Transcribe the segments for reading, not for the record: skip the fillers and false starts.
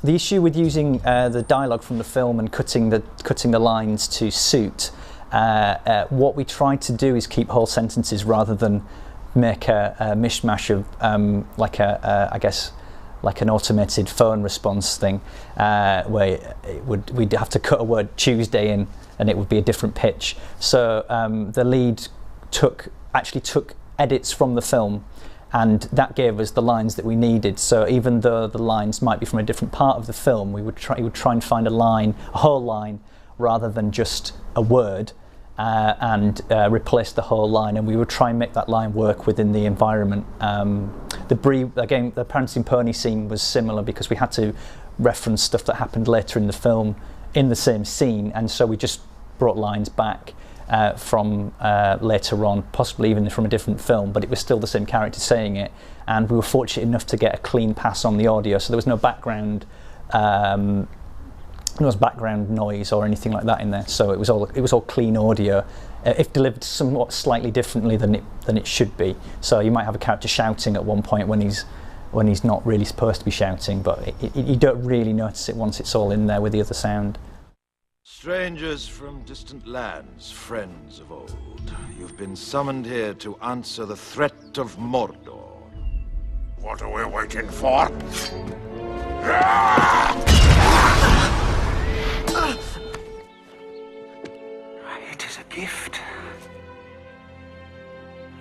The issue with using the dialogue from the film and cutting the lines to suit, what we tried to do is keep whole sentences rather than make a mishmash of I guess like an automated phone response thing, where we'd have to cut a word Tuesday in and it would be a different pitch. So the lead actually took edits from the film, and that gave us the lines that we needed. So even though the lines might be from a different part of the film, he would try and find a whole line, rather than just a word, and replace the whole line, and we would try and make that line work within the environment. The Prancing Pony scene was similar because we had to reference stuff that happened later in the film in the same scene, and so we just brought lines back from later on, possibly even from a different film, but it was still the same character saying it, and we were fortunate enough to get a clean pass on the audio, so there was no background noise or anything like that in there. So it was all clean audio, if delivered somewhat slightly differently than it should be. So you might have a character shouting at one point when he's not really supposed to be shouting, but you don't really notice it once it's all in there with the other sound. Strangers from distant lands, friends of old, you've been summoned here to answer the threat of Mordor. What are we waiting for? It is a gift.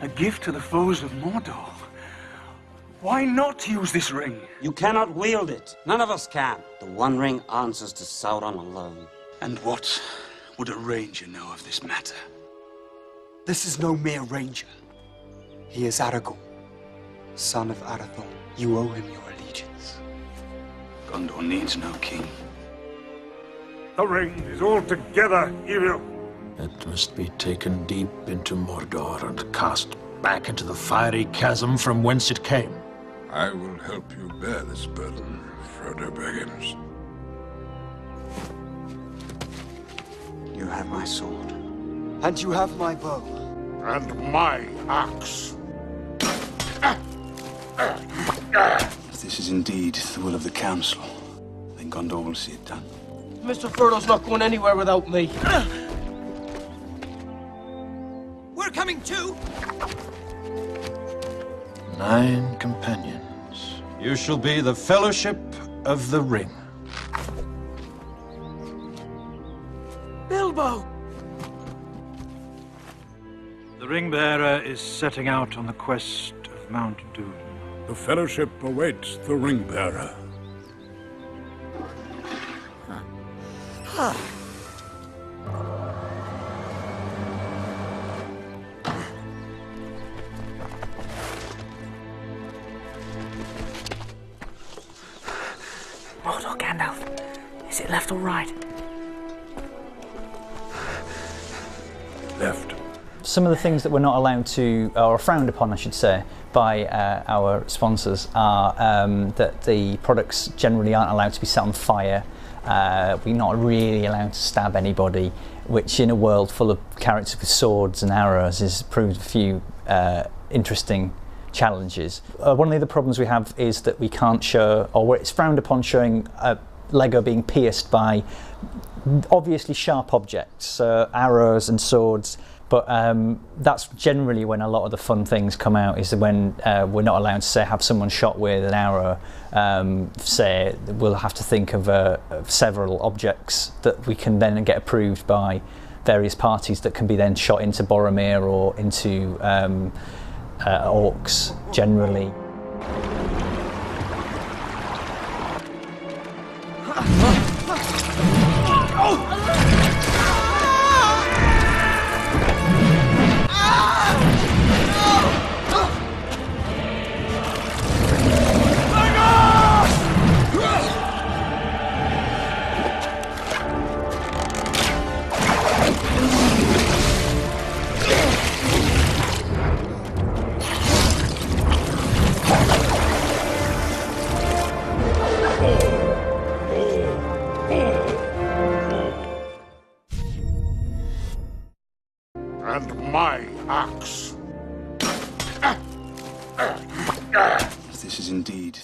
A gift to the foes of Mordor. Why not use this ring? You cannot wield it. None of us can. The One Ring answers to Sauron alone. And what would a ranger know of this matter? This is no mere ranger. He is Aragorn, son of Arathorn. You owe him your allegiance. Gondor needs no king. The ring is altogether evil. It must be taken deep into Mordor and cast back into the fiery chasm from whence it came. I will help you bear this burden, Frodo Baggins. You have my sword. And you have my bow. And my axe. If this is indeed the will of the Council, then Gondor will see it done. Mr. Frodo's not going anywhere without me. We're coming too! 9 companions. You shall be the Fellowship of the Ring. Bilbo! The Ring-Bearer is setting out on the quest of Mount Doom. The Fellowship awaits the Ring-Bearer. Mordor, Gandalf. Is it left or right? Left. Some of the things that we're not allowed to, or frowned upon I should say, by our sponsors are that the products generally aren't allowed to be set on fire. We're not really allowed to stab anybody, which in a world full of characters with swords and arrows has proved a few interesting challenges. One of the other problems we have is that we can't show, or it's frowned upon showing Lego being pierced by obviously sharp objects, arrows and swords, but that's generally when a lot of the fun things come out, is when we're not allowed to say have someone shot with an arrow. Say we'll have to think of several objects that we can then get approved by various parties that can be then shot into Boromir or into orcs generally. And my axe. If this is indeed